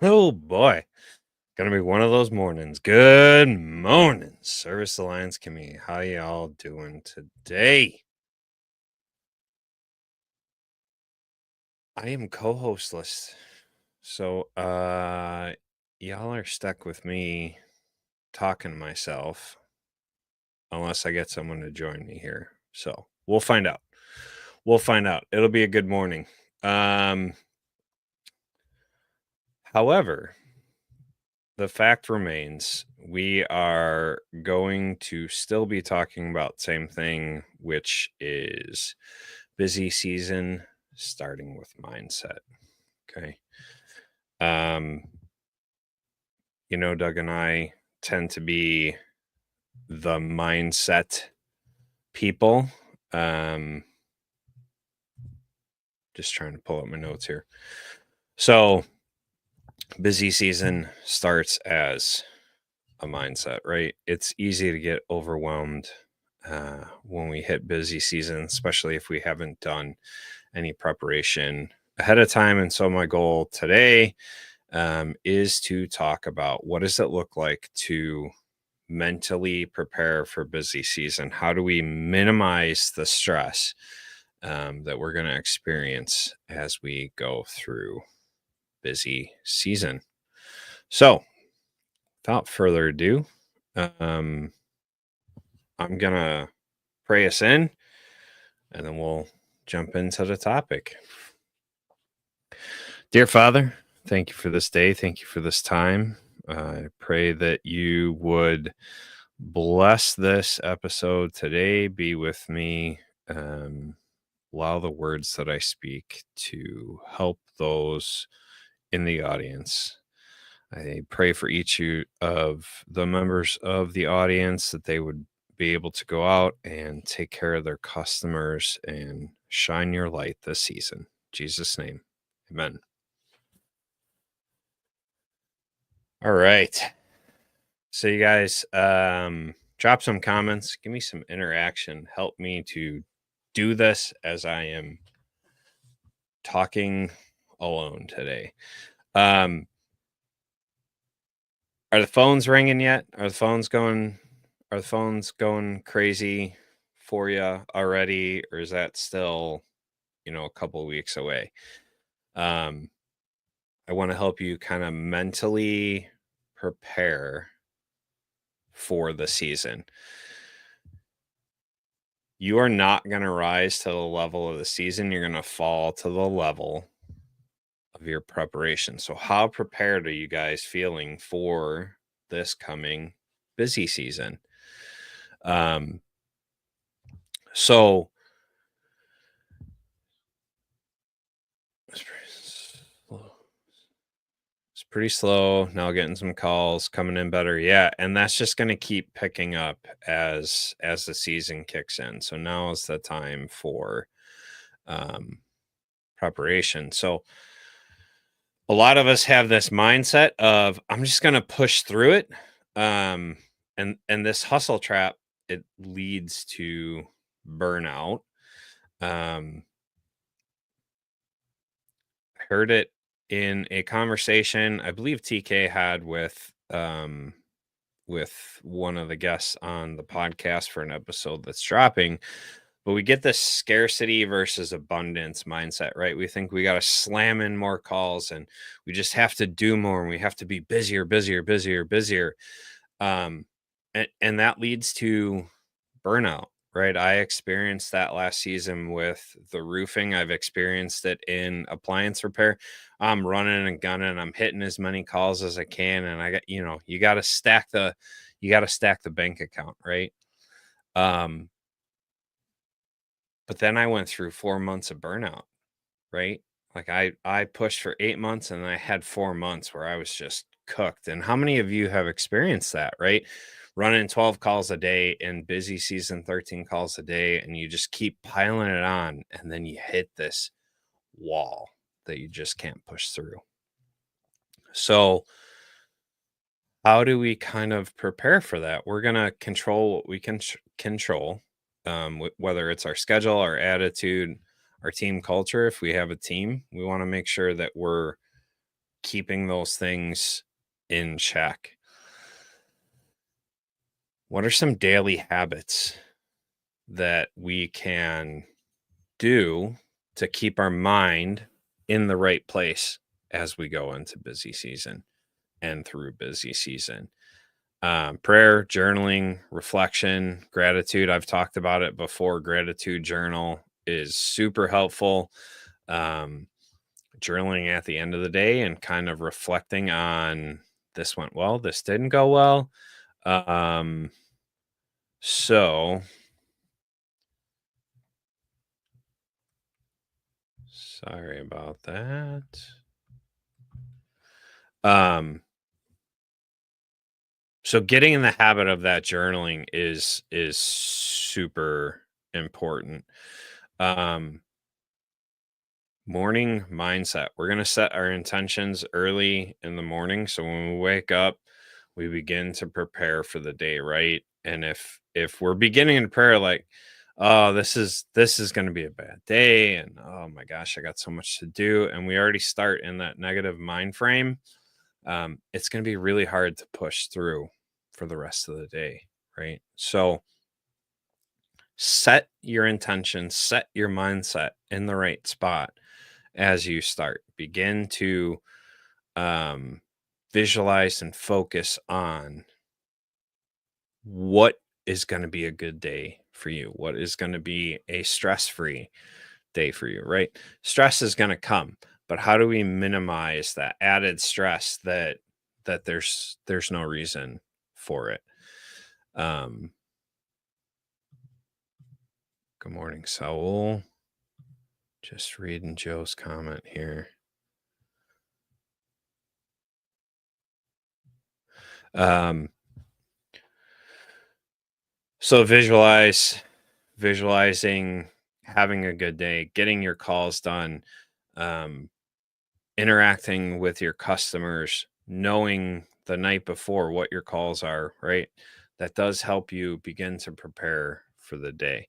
Oh boy, gonna be one of those mornings. Good morning, Service Alliance community. How y'all doing today? I am co-hostless, so y'all are stuck with me talking to myself, unless I get someone to join me here. So we'll find out. We'll find out. It'll be a good morning. Um, however, the fact remains we are going to still be talking about same thing, which is busy season starting with mindset. Okay. um Doug and I tend to be the mindset people. um just trying to pull up my notes here. So busy season starts as a mindset, right? It's easy to get overwhelmed when we hit busy season, especially if we haven't done any preparation ahead of time. And so, my goal today is to talk about what does it look like to mentally prepare for busy season? How do we minimize the stress that we're going to experience as we go through busy season? So, without further ado, um, I'm going to pray us in and then we'll jump into the topic. Dear Father, thank you for this day. Thank you for this time. I pray that you would bless this episode today. Be with me. Allow the words that I speak to help those in the audience. I pray for each of the members of the audience that they would be able to go out and take care of their customers and shine your light this season. In Jesus' name, amen. All right. So you guys, drop some comments, give me some interaction, help me to do this as I am talking alone today. Um, are the phones ringing yet? Are the phones going crazy for you already, or is that still, a couple weeks away? Um, I want to help you kind of mentally prepare for the season. You are not going to rise to the level of the season. You're going to fall to the level of your preparation. So, how prepared are you guys feeling for this coming busy season? Um, so it's slow. It's pretty slow now. Getting some calls coming in better, yeah, and that's just going to keep picking up as the season kicks in. So now is the time for um, preparation. So a lot of us have this mindset of I'm just going to push through it. And this hustle trap, it leads to burnout. I heard it in a conversation I believe TK had with one of the guests on the podcast for an episode that's dropping. But we get this scarcity versus abundance mindset, right? We think we got to slam in more calls and we just have to do more and we have to be busier, busier, busier, busier. And that leads to burnout, right? I experienced that last season with the roofing. I've experienced it in appliance repair. I'm running and gunning. I'm hitting as many calls as I can. And I got, you got to stack the bank account, right? Um, But then I went through 4 months of burnout, right? Like I pushed for 8 months and I had 4 months where I was just cooked. And how many of you have experienced that, right? Running 12 calls a day in busy season, 13 calls a day, and you just keep piling it on and then you hit this wall that you just can't push through. So, how do we kind of prepare for that? We're going to control what we can control, whether it's our schedule, our attitude, our team culture. If we have a team, we want to make sure that we're keeping those things in check. What are some daily habits that we can do to keep our mind in the right place as we go into busy season and through busy season? Prayer, journaling, reflection, gratitude. I've talked about it before. Gratitude journal is super helpful. Um, Journaling at the end of the day and kind of reflecting on this went well, this didn't go well. Um, so sorry about that. Um, so getting in the habit of that journaling is super important. Um, Morning mindset. We're going to set our intentions early in the morning. So when we wake up, we begin to prepare for the day, right? And if we're beginning in prayer like, oh, this is going to be a bad day and oh my gosh, I got so much to do and we already start in that negative mind frame, it's going to be really hard to push through for the rest of the day, right? So set your intention, set your mindset in the right spot as you start. Begin to um, visualize and focus on what is going to be a good day for you, what is going to be a stress free day for you, right? Stress is going to come, but how do we minimize that added stress that there's no reason for it? Um, Good morning, Saul. Just reading Joe's comment here. Um, so visualizing having a good day, getting your calls done, um, interacting with your customers, knowing the night before what your calls are, right? That does help you begin to prepare for the day,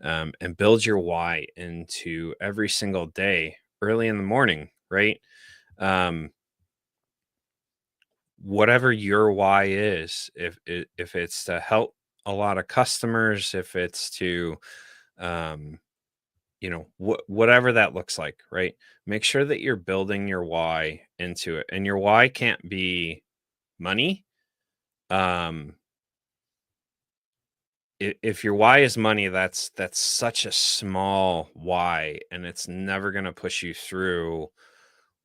and build your why into every single day early in the morning, right? Um, Whatever your why is, if it's to help a lot of customers, if it's to um, whatever that looks like, right? Make sure that you're building your why into it, and your why can't be money. um if your why is money, that's such a small why, and it's never going to push you through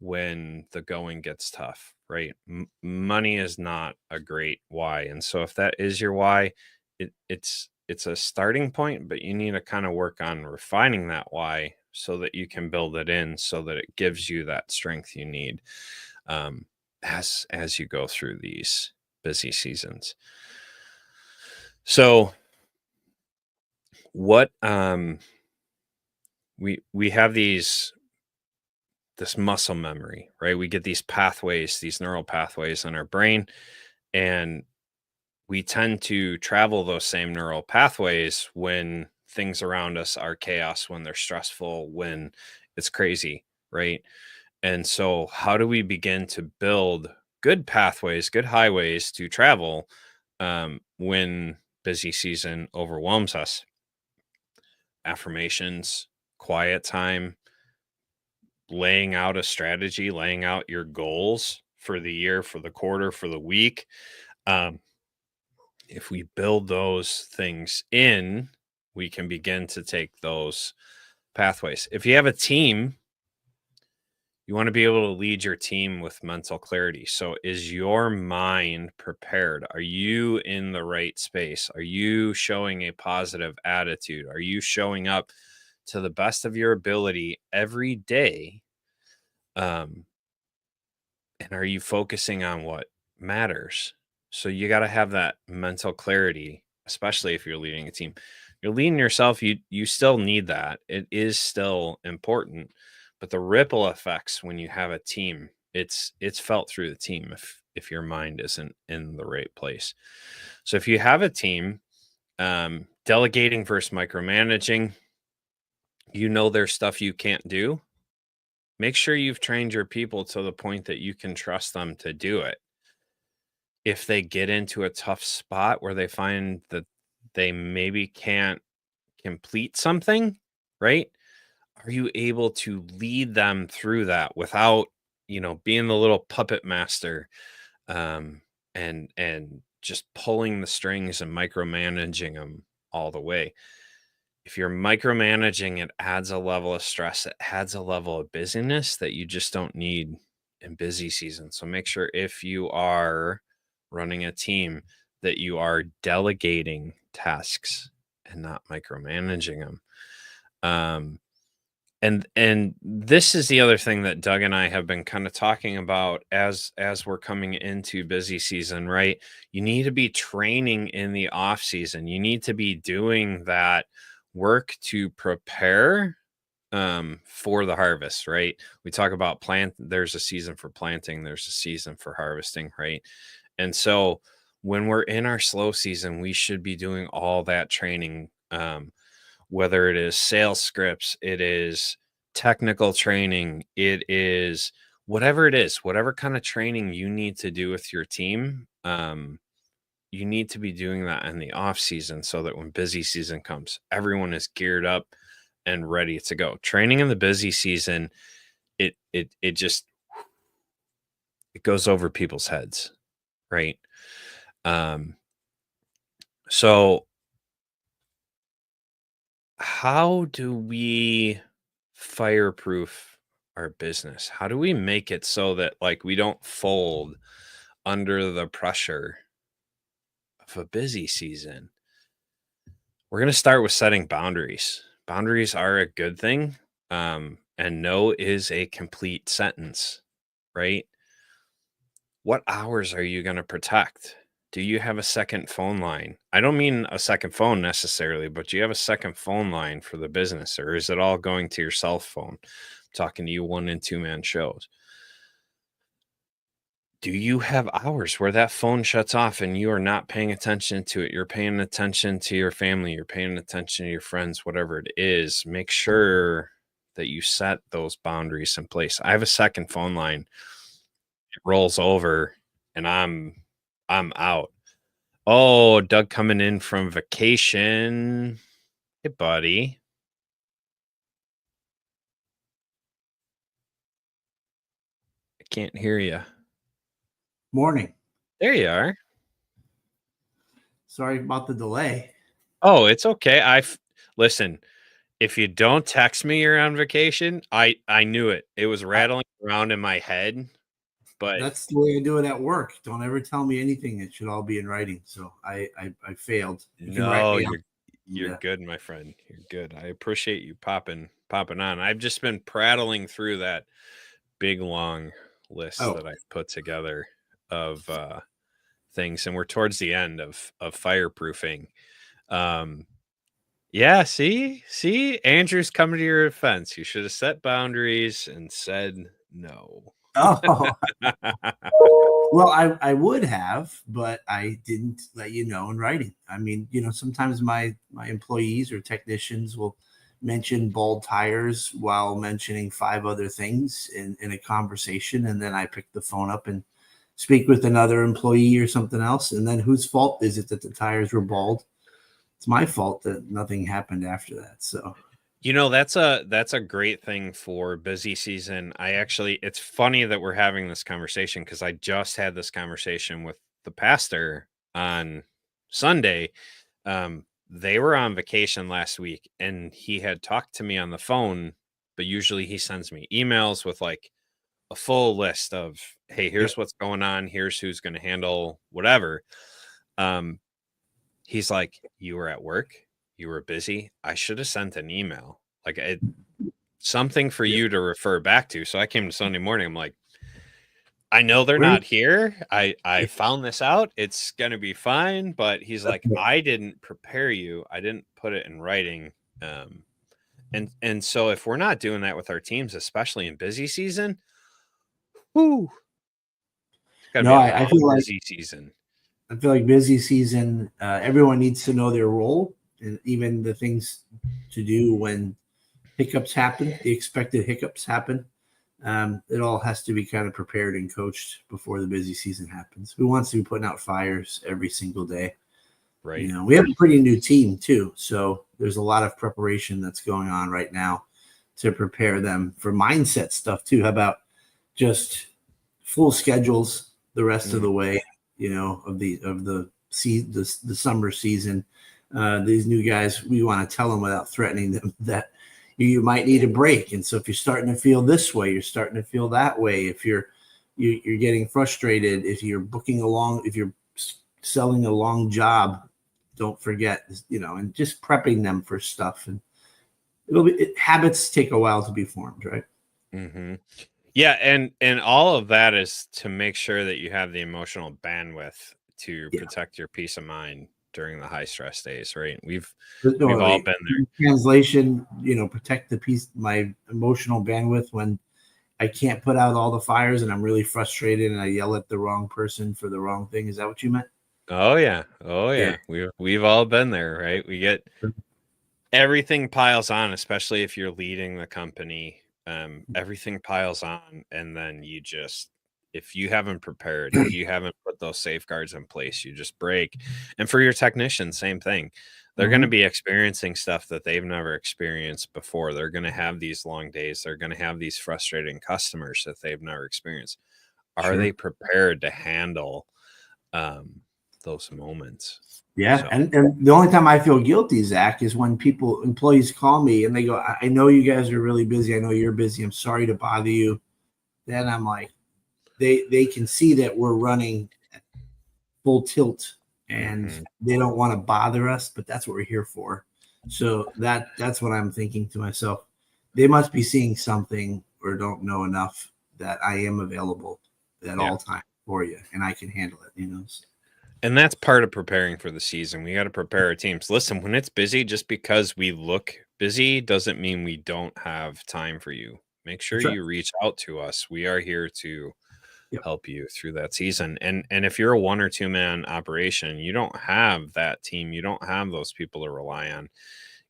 when the going gets tough, right? Money is not a great why, and so if that is your why, it's a starting point, but you need to kind of work on refining that why so that you can build it in, so that it gives you that strength you need, um, as you go through these busy seasons. So what we have this muscle memory, right? We get these pathways, these neural pathways in our brain, and we tend to travel those same neural pathways when things around us are chaos, when they're stressful, when it's crazy, right? And so, how do we begin to build good pathways, good highways to travel when busy season overwhelms us? Affirmations, quiet time, laying out a strategy, laying out your goals for the year, for the quarter, for the week. Um, if we build those things in, we can begin to take those pathways. If you have a team, you want to be able to lead your team with mental clarity. So, is your mind prepared? Are you in the right space? Are you showing a positive attitude? Are you showing up to the best of your ability every day? Um, and are you focusing on what matters? So you got to have that mental clarity, especially if you're leading a team. You're leading yourself, you still need that. It is still important, but the ripple effects when you have a team, it's felt through the team if your mind isn't in the right place. So if you have a team, delegating versus micromanaging, there's stuff you can't do. make sure you've trained your people to the point that you can trust them to do it. If they get into a tough spot where they find that they maybe can't complete something, right? Are you able to lead them through that without, being the little puppet master, um, and just pulling the strings and micromanaging them all the way? If you're micromanaging, it adds a level of stress, it adds a level of busyness that you just don't need in busy season. So make sure if you are running a team that you are delegating tasks and not micromanaging them. And this is the other thing that Doug and I have been kind of talking about as we're coming into busy season, right? You need to be training in the off season. You need to be doing that work to prepare for the harvest, right? We talk about there's a season for planting, there's a season for harvesting, right? And so when we're in our slow season, we should be doing all that training, whether it is sales scripts, it is technical training, it is whatever it is, whatever kind of training you need to do with your team. You need to be doing that in the off season so that when busy season comes, everyone is geared up and ready to go. Training in the busy season, it just it goes over people's heads, right? So how do we fireproof our business? How do we make it so that like we don't fold under the pressure of a busy season? We're going to start with setting boundaries. Boundaries are a good thing. And no is a complete sentence, right? What hours are you going to protect? Do you have a second phone line? I don't mean a second phone necessarily, but do you have a second phone line for the business, or is it all going to your cell phone? I'm talking to you 1 and 2 man shows. Do you have hours where that phone shuts off and you are not paying attention to it? You're paying attention to your family, you're paying attention to your friends, whatever it is. Make sure that you set those boundaries in place. I have a second phone line. It rolls over and I'm out. Oh, Doug coming in from vacation. Hey, buddy. I can't hear you. Morning. There you are. Sorry about the delay. Oh, it's okay. Listen, if you don't text me you're on vacation, I knew it. It was rattling around in my head. But that's the way I do it at work. Don't ever tell me anything. It should all be in writing. So I failed. You can write me you're good, my friend. You're good. I appreciate you popping on. I've just been prattling through that big long list that I put together of things, and we're towards the end of fireproofing. Yeah, see, Andrew's coming to your defense. You should have set boundaries and said no. Oh, well, I would have, but I didn't let you know in writing. I mean, sometimes my employees or technicians will mention bald tires while mentioning 5 other things in a conversation, and then I pick the phone up and speak with another employee or something else. And then whose fault is it that the tires were bald? It's my fault that nothing happened after that. So, that's a great thing for busy season. It's funny that we're having this conversation because I just had this conversation with the pastor on Sunday. They were on vacation last week and he had talked to me on the phone, but usually he sends me emails with like a full list of, hey, here's what's going on. Here's who's going to handle whatever. He's like, you were at work. You were busy. I should have sent an email, like something for you to refer back to. So I came to Sunday morning. I'm like, I know they're not here. I found this out. It's going to be fine. But he's like, I didn't prepare you. I didn't put it in writing. And so if we're not doing that with our teams, especially in busy season, it's got to be I feel like busy season. I feel like busy season, everyone needs to know their role and even the things to do when hiccups happen, the expected hiccups happen. It all has to be kind of prepared and coached before the busy season happens. Who wants to be putting out fires every single day? Right. We have a pretty new team too, so there's a lot of preparation that's going on right now to prepare them for mindset stuff too. How about just full schedules the rest of the way, of the summer season. These new guys, we want to tell them without threatening them that you might need a break. And so if you're starting to feel this way, you're starting to feel that way. If you're getting frustrated, if you're if you're selling a long job, don't forget, and just prepping them for stuff. And habits take a while to be formed, right? Mm-hmm. Yeah, and all of that is to make sure that you have the emotional bandwidth to protect your peace of mind during the high stress days, right? We've all been there. Translation, protect my emotional bandwidth when I can't put out all the fires and I'm really frustrated and I yell at the wrong person for the wrong thing. Is that what you meant? Oh yeah. We've all been there, right? We get everything piles on, especially if you're leading the company. Everything piles on, and then if you haven't prepared, if you haven't put those safeguards in place, you just break. And for your technicians, same thing. They're going to be experiencing stuff that they've never experienced before. They're going to have these long days. They're going to have these frustrating customers that they've never experienced. Are they prepared to handle those moments? Yeah. So. And the only time I feel guilty, Zach, is when employees call me and they go, I know you guys are really busy. I know you're busy. I'm sorry to bother you. Then I'm like, they can see that we're running at full tilt and they don't want to bother us, but that's what we're here for. So that's what I'm thinking to myself. They must be seeing something or don't know enough that I am available at all times for you and I can handle it, And that's part of preparing for the season. We got to prepare our teams. Listen, when it's busy, just because we look busy doesn't mean we don't have time for you. Make sure you reach out to us. We are here to help you through that season. And if you're a 1 or 2 man operation, you don't have that team. You don't have those people to rely on.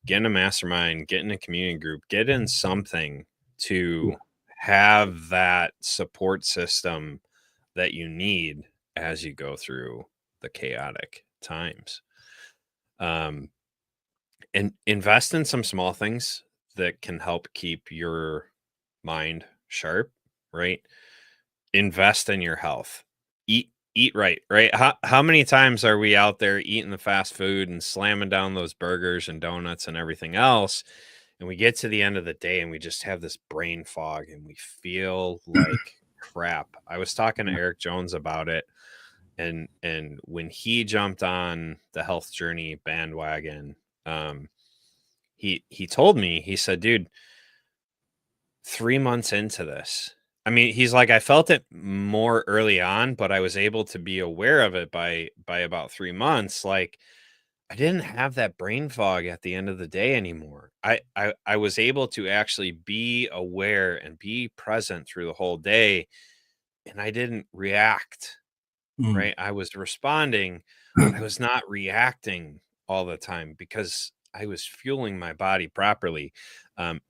Get in a mastermind, get in a community group, get in something to have that support system that you need as you go through the chaotic times. And invest in some small things that can help keep your mind sharp, right? Invest in your health. Eat right? How many times are we out there eating the fast food and slamming down those burgers and donuts and everything else, and we get to the end of the day and we just have this brain fog and we feel like crap. I was talking to Eric Jones about it, and when he jumped on the health journey bandwagon, he told me, he said, dude, 3 months into this, I mean, he's like, I felt it more early on, but I was able to be aware of it by about 3 months. Like, I didn't have that brain fog at the end of the day anymore. I was able to actually be aware and be present through the whole day, and I didn't react, right? I was responding, but I was not reacting all the time because I was fueling my body properly.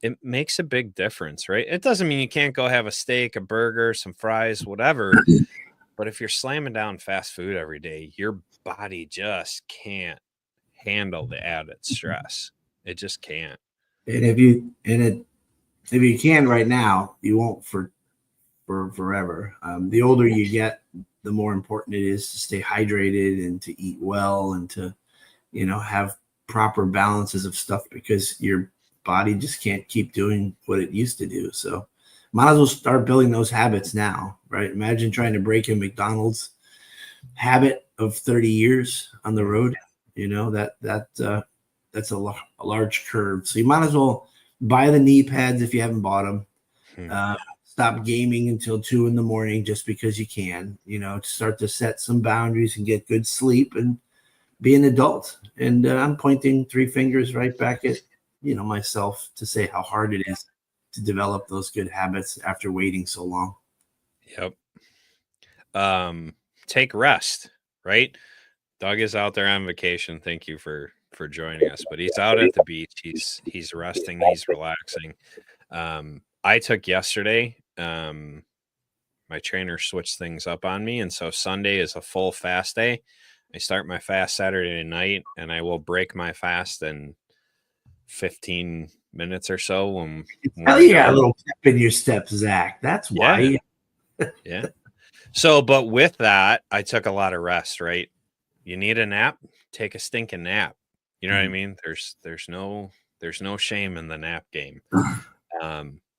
It makes a big difference, right? It doesn't mean you can't go have a steak, a burger, some fries, whatever. But if you're slamming down fast food every day, your body just can't handle the added stress. It just can't. And if you can right now, you won't for forever. The older you get, the more important it is to stay hydrated and to eat well and to, have proper balances of stuff because your body just can't keep doing what it used to do. So might as well start building those habits now, right? Imagine trying to break a McDonald's habit of 30 years on the road. That's a large curve. So you might as well buy the knee pads if you haven't bought them. Stop gaming until 2 a.m. just because you can, start to set some boundaries and get good sleep and be an adult. And I'm pointing 3 fingers right back at, myself to say how hard it is to develop those good habits after waiting so long. Yep. Take rest, right? Doug is out there on vacation. Thank you for joining us, but he's out at the beach. He's resting, he's relaxing. I took yesterday my trainer switched things up on me, and so Sunday is a full fast day. I start my fast Saturday night, and I will break my fast in 15 minutes or so when Hell, we're you got a done. little pep in your step, Zach. That's Yeah, why. yeah. So, but with that, I took a lot of rest, right? You need a nap, take a stinking nap. You know what I mean? There's no shame in the nap game.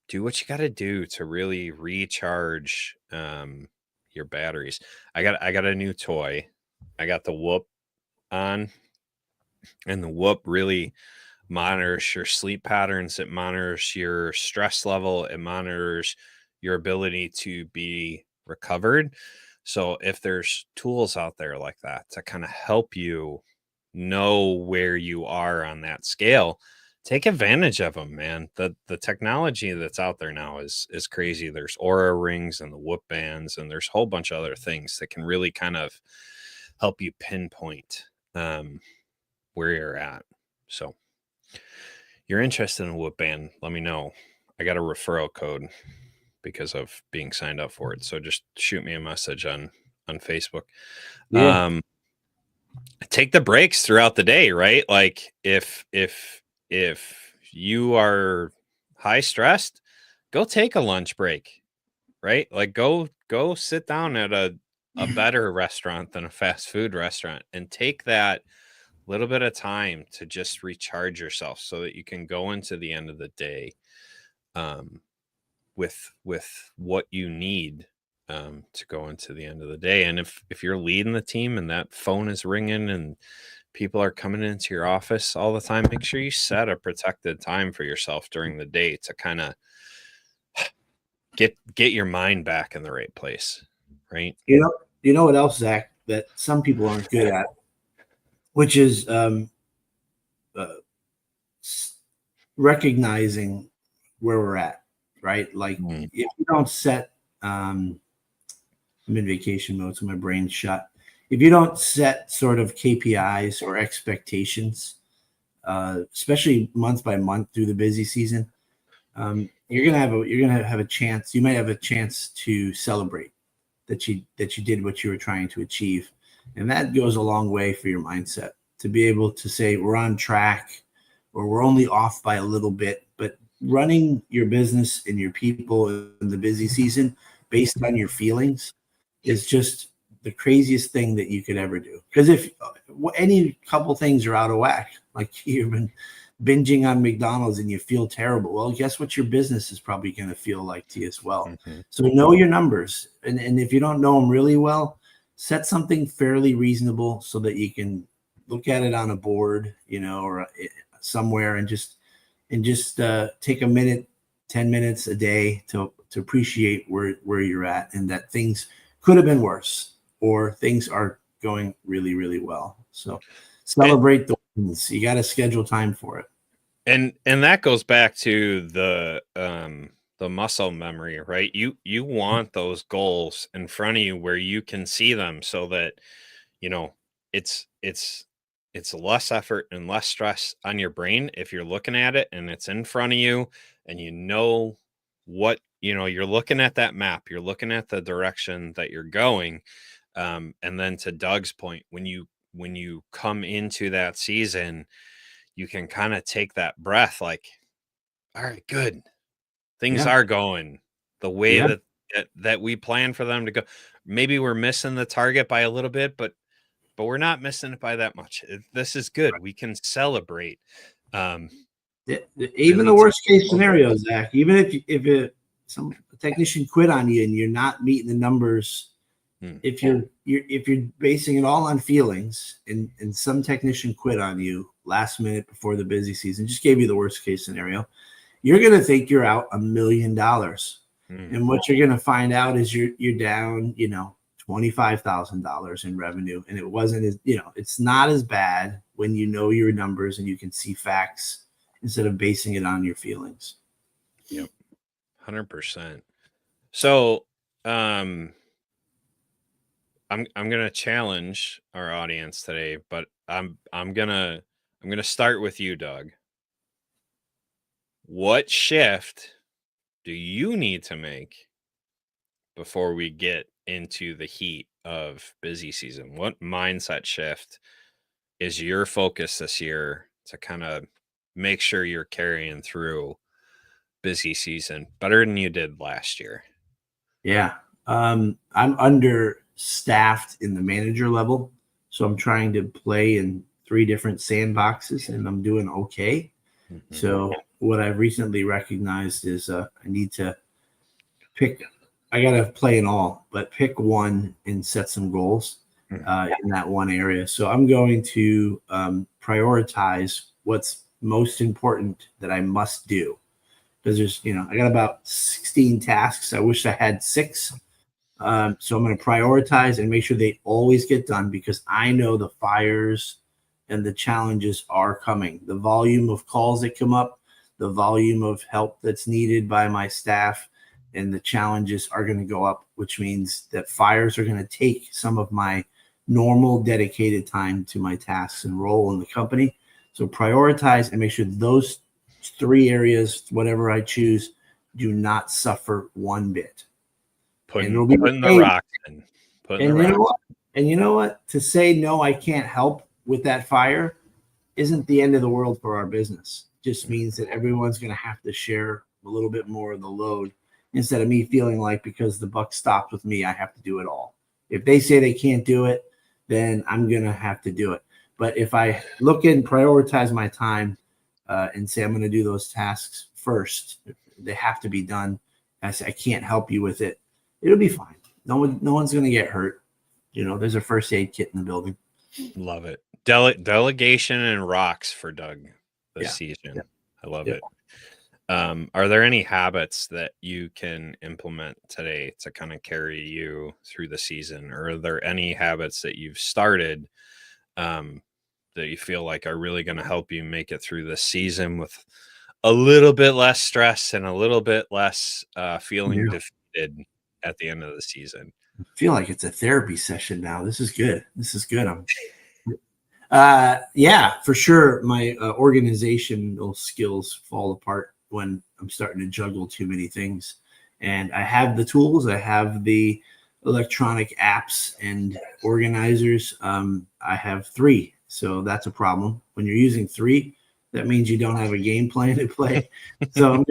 Do what you got to do to really recharge your batteries. I got a new toy. I got the Whoop on, and the Whoop really monitors your sleep patterns. It monitors your stress level. It monitors your ability to be recovered. So if there's tools out there like that to kind of help you know where you are on that scale, take advantage of them, man. The technology that's out there now is crazy. There's Aura rings and the Whoop bands, and there's a whole bunch of other things that can really kind of help you pinpoint where you're at. So you're interested in a Whoop band, let me know. I got a referral code because of being signed up for it. So just shoot me a message on Facebook. Yeah. Take the breaks throughout the day, right? Like if you are high stressed, go take a lunch break, right? Like go sit down at a better restaurant than a fast food restaurant and take that little bit of time to just recharge yourself so that you can go into the end of the day um, with what you need to go into the end of the day. And if you're leading the team and that phone is ringing and people are coming into your office all the time, make sure you set a protected time for yourself during the day to kind of get your mind back in the right place, right? You know what else, Zach, that some people aren't good at, which is uh, recognizing where we're at, right? Like Mm. if you don't set, I'm in vacation mode, so my brain's shut. If you don't set sort of KPIs or expectations, especially month by month through the busy season, you're gonna have a chance. You might have a chance to celebrate that you did what you were trying to achieve, and that goes a long way for your mindset to be able to say we're on track or we're only off by a little bit. But running your business and your people in the busy season based on your feelings is just the craziest thing that you could ever do. Because if any couple things are out of whack, like you've been binging on McDonald's and you feel terrible, well, guess what your business is probably going to feel like to you as well. Mhm. So know your numbers. And if you don't know them really well, set something fairly reasonable so that you can look at it on a board, or somewhere and just take a minute, 10 minutes a day to appreciate where you're at and that things could have been worse or things are going really, really well. So celebrate the wins. You got to schedule time for it. And that goes back to the muscle memory, right? You want those goals in front of you where you can see them so that you know it's less effort and less stress on your brain if you're looking at it and it's in front of you and what you're looking at that map, you're looking at the direction that you're going. And then to Doug's point, when you come into that season, you can kind of take that breath like, all right, good. Things Yeah. are going the way Yeah. that we plan for them to go. Maybe we're missing the target by a little bit, but we're not missing it by that much. This is good. We can celebrate. Um, Even really the take worst case control of scenario, Zach, even if some technician quit on you and you're not meeting the numbers, it. if you're basing it all on feelings and some technician quit on you last minute before the busy season, just gave you the worst case scenario, you're going to think you're out $1 million. And what you're going to find out is you're down, $25,000 in revenue. And it wasn't as, it's not as bad when you know your numbers and you can see facts instead of basing it on your feelings. Yep. 100%. So, um, I'm gonna challenge our audience today, but I'm gonna start with you, Doug. What shift do you need to make before we get into the heat of busy season? What mindset shift is your focus this year to kind of make sure you're carrying through busy season better than you did last year? Yeah. I'm understaffed in the manager level. So I'm trying to play in 3 different sandboxes and I'm doing okay. Mhm. So what I've recently recognized is I need to pick, I got to play in all, but pick one and set some goals in that one area. So I'm going to prioritize what's most important that I must do. Because there's, I got about 16 tasks. I wish I had 6. So I'm going to prioritize and make sure they always get done because I know the fires and the challenges are coming. The volume of calls that come up, the volume of help that's needed by my staff, and the challenges are going to go up, which means that fires are going to take some of my normal dedicated time to my tasks and role in the company. So prioritize and make sure those 3 areas, whatever I choose, do not suffer one bit. And it'll be Putting the okay. rocks in. Putting the And you know rocks. what? And you know what? To say no, I can't help with that fire isn't the end of the world for our business. Just means that everyone's going to have to share a little bit more of the load instead of me feeling like because the buck stopped with me, I have to do it all. If they say they can't do it, then I'm going to have to do it. But if I look and prioritize my time and say I'm going to do those tasks first, they have to be done. I say I can't help you with it. It'll be fine. No one's going to get hurt. There's a first aid kit in the building. Love it. Delegation and rocks for Doug this Yeah. season. Yeah. I love Yeah. it. Are there any habits that you can implement today to kind of carry you through the season? Or are there any habits that you've started that you feel like are really going to help you make it through the season with a little bit less stress and a little bit less feeling defeated at the end of the season? I feel like it's a therapy session now. This is good. Yeah, for sure. My organizational skills fall apart when I'm starting to juggle too many things. And I have the tools, I have the electronic apps and organizers. I have 3. So that's a problem. When you're using 3, that means you don't have a game plan to play. So I'm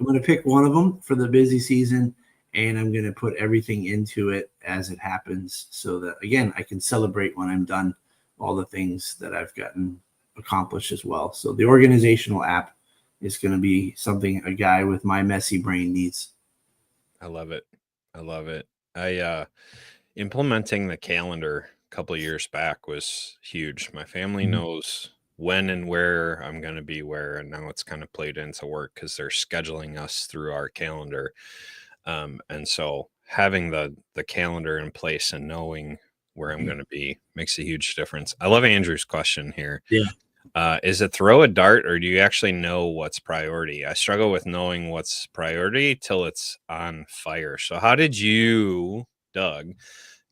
going to pick one of them for the busy season. And I'm going to put everything into it as it happens so that, again, I can celebrate when I'm done all the things that I've gotten accomplished as well. So the organizational app is going to be something a guy with my messy brain needs. I love it. I love it. Implementing the calendar a couple of years back was huge. My family knows when and where I'm going to be where, and now it's kind of played into work because they're scheduling us through our calendar. And so having the calendar in place and knowing where I'm going to be makes a huge difference. I love Andrew's question here. Yeah. Is it throw a dart or do you actually know what's priority? I struggle with knowing what's priority till it's on fire. So how did you, Doug,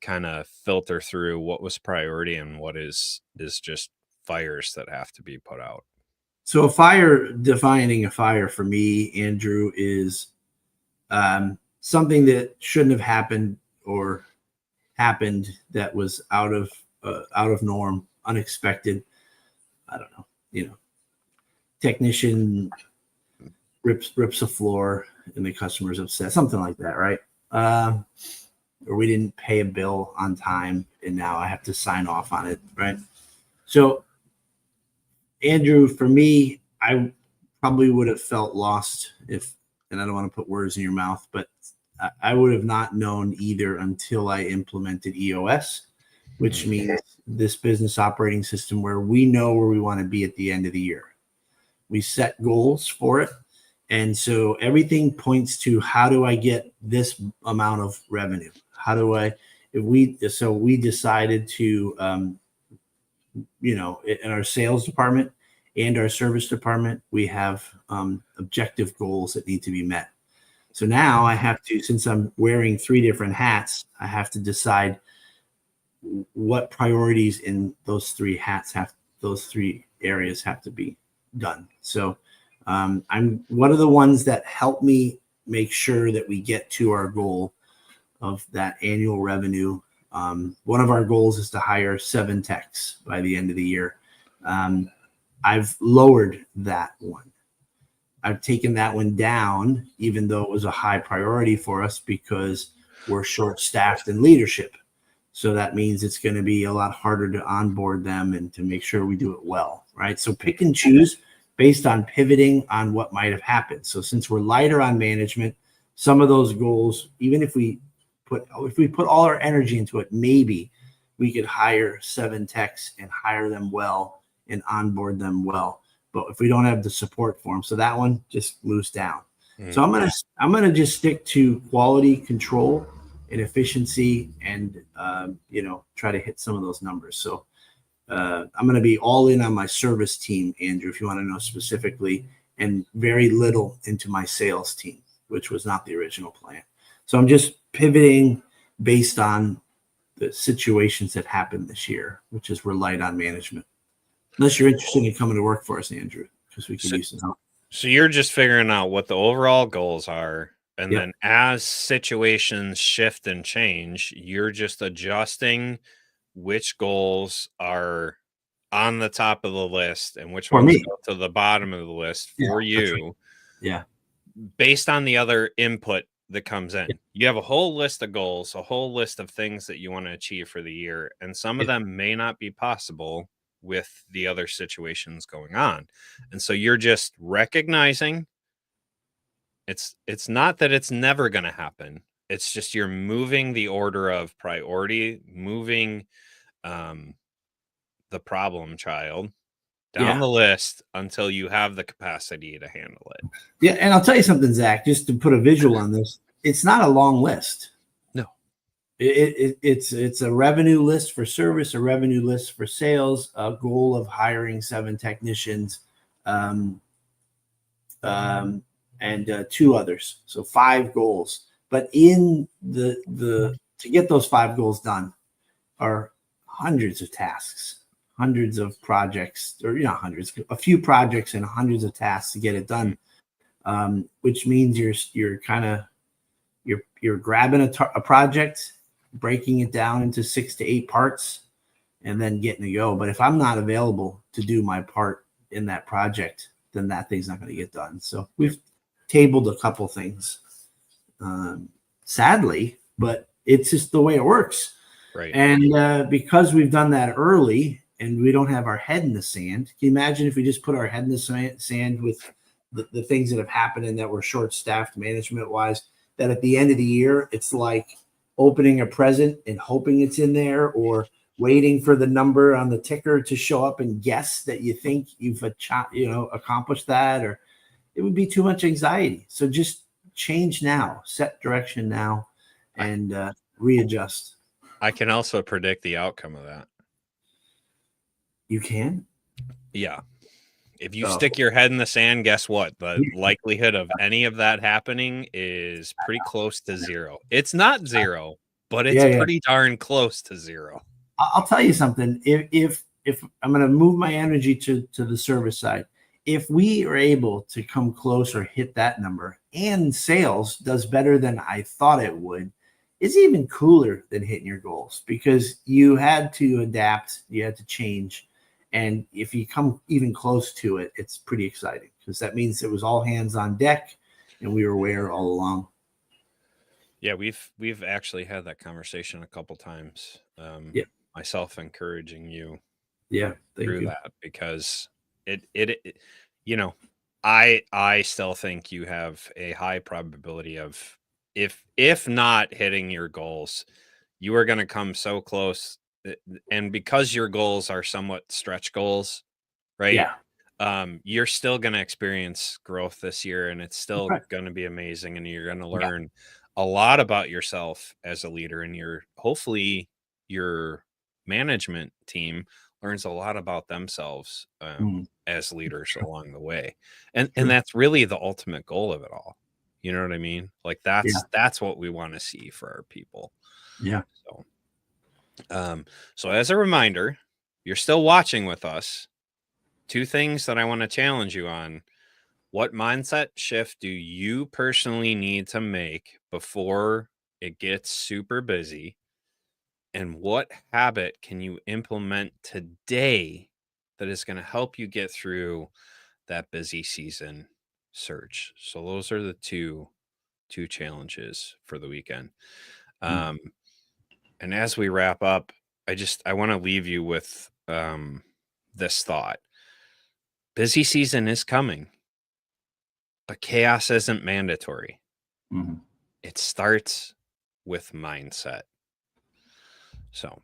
kind of filter through what was priority and what is just fires that have to be put out? So defining a fire for me, Andrew, is something that shouldn't have happened or happened that was out of norm, unexpected. I don't know, technician rips a floor and the customer's upset, something like that, right? Or we didn't pay a bill on time and now I have to sign off on it, right? So, Andrew, for me, I probably would have felt lost and I don't want to put words in your mouth, but I would have not known either until I implemented EOS, which means this business operating system where we know where we want to be at the end of the year. We set goals for it. And so everything points to how do I get this amount of revenue? We decided to, in our sales department and our service department, we have objective goals that need to be met. So now I have to, since I'm wearing 3 different hats, I have to decide what priorities in those 3 areas have to be done. So what are the ones that help me make sure that we get to our goal of that annual revenue. One of our goals is to hire 7 techs by the end of the year. I've lowered that one. I've taken that one down, even though it was a high priority for us because we're short staffed in leadership. So that means it's going to be a lot harder to onboard them and to make sure we do it well, right? So pick and choose based on pivoting on what might have happened. So since we're lighter on management, some of those goals, even if we put all our energy into it, maybe we could hire 7 techs and hire them well and onboard them well. But if we don't have the support for them, so that one just moves down. So I'm gonna just stick to quality control and efficiency, and try to hit some of those numbers. So I'm gonna be all in on my service team, Andrew, if you want to know specifically, and very little into my sales team, which was not the original plan. So I'm just pivoting based on the situations that happened this year, which is we're light on management. Unless you're interested in coming to work for us, Andrew, because we can use some help. So you're just figuring out what the overall goals are. And then as situations shift and change, you're just adjusting which goals are on the top of the list and which ones go to the bottom of the list for you. Yeah. Based on the other input that comes in. You have a whole list of goals, a whole list of things that you want to achieve for the year. And some of them may not be possible with the other situations going on. And so you're just recognizing it's not that it's never going to happen. It's just you're moving the order of priority, moving the problem child down the list until you have the capacity to handle it. Yeah, and I'll tell you something, Zach, just to put a visual on this. It's not a long list. No. It's a revenue list for service, a revenue list for sales, a goal of hiring 7 technicians, and 2 others. So 5 goals. But in the to get those 5 goals done are hundreds of tasks, hundreds of projects, or hundreds, a few projects and hundreds of tasks to get it done. Which means you're grabbing a project, breaking it down into 6 to 8 parts, and then getting to go. But if I'm not available to do my part in that project, then that thing's not going to get done. So we've tabled a couple things, sadly, but it's just the way it works. Right. And because we've done that early and we don't have our head in the sand, can you imagine if we just put our head in the sand with the things that have happened and that we're short-staffed management-wise, that at the end of the year, it's like opening a present and hoping it's in there, or waiting for the number on the ticker to show up and guess that you think you've accomplished that, or it would be too much anxiety. So just change now, set direction now, and readjust. I can also predict the outcome of that. You can? Yeah. If you stick your head in the sand, guess what? The likelihood of any of that happening is pretty close to 0. It's not 0, but it's pretty darn close to 0. I'll tell you something. If I'm going to move my energy to the service side, if we are able to come close or hit that number, and sales does better than I thought it would, it's even cooler than hitting your goals, because you had to adapt, you had to change. And if you come even close to it, it's pretty exciting, because that means it was all hands on deck and we were aware all along. Yeah, we've actually had that conversation a couple times. Myself encouraging you through that, because it I still think you have a high probability of, if not hitting your goals, you are going to come so close. And because your goals are somewhat stretch goals, right? Yeah. You're still going to experience growth this year, and it's still going to be amazing. And you're going to learn a lot about yourself as a leader, and hopefully your management team learns a lot about themselves as leaders along the way. And that's really the ultimate goal of it all. You know what I mean? Like that's what we want to see for our people. Yeah. So as a reminder, you're still watching with us. 2 things that I want to challenge you on. What mindset shift do you personally need to make before it gets super busy. And what habit can you implement today that is going to help you get through that busy season search? So those are the two challenges for the weekend. And as we wrap up, I want to leave you with this thought. Busy season is coming, but chaos isn't mandatory. It starts with mindset. So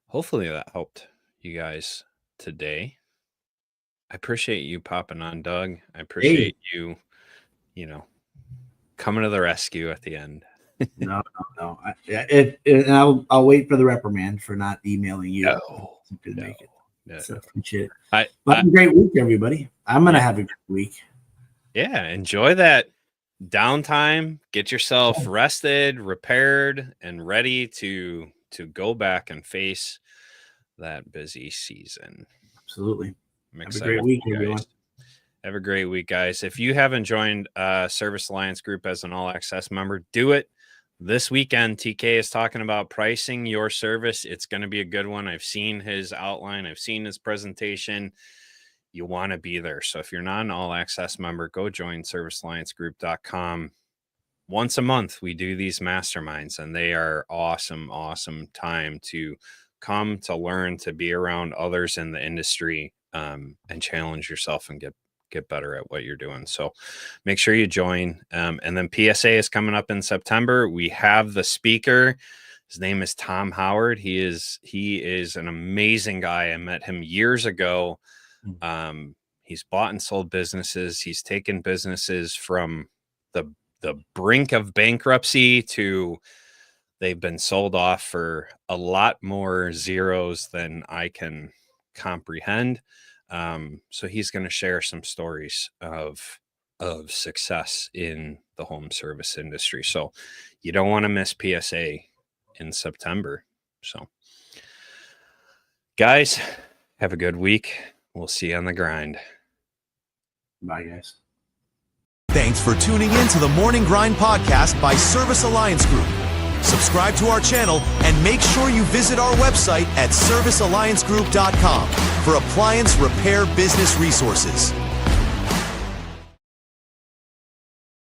hopefully that helped you guys today. I appreciate you popping on, Doug. I appreciate you coming to the rescue at the end. No. I'll wait for the reprimand for not emailing you. Make it. So appreciate it. Have a great week, everybody. I'm gonna have a good week. Yeah, enjoy that downtime. Get yourself rested, repaired, and ready to go back and face that busy season. Absolutely. Have a great week, everyone. Have a great week, guys. If you haven't joined Service Alliance Group as an all access member, do it. This weekend, TK is talking about pricing your service. It's going to be a good one. I've seen his outline. I've seen his presentation. You want to be there. So if you're not an all access member, go join servicealliancegroup.com. Once a month, we do these masterminds, and they are awesome time to come to learn, to be around others in the industry, and challenge yourself and get better at what you're doing. So make sure you join. And then PSA is coming up in September. We have the speaker. His name is Tom Howard. He is an amazing guy. I met him years ago. He's bought and sold businesses. He's taken businesses from the brink of bankruptcy to they've been sold off for a lot more zeros than I can comprehend. So he's going to share some stories of success in the home service industry. So you don't want to miss PSA in September. So guys, have a good week. We'll see you on the grind. Bye, guys. Thanks for tuning in to the Morning Grind podcast by Service Alliance Group. Subscribe to our channel and make sure you visit our website at servicealliancegroup.com for appliance repair business resources.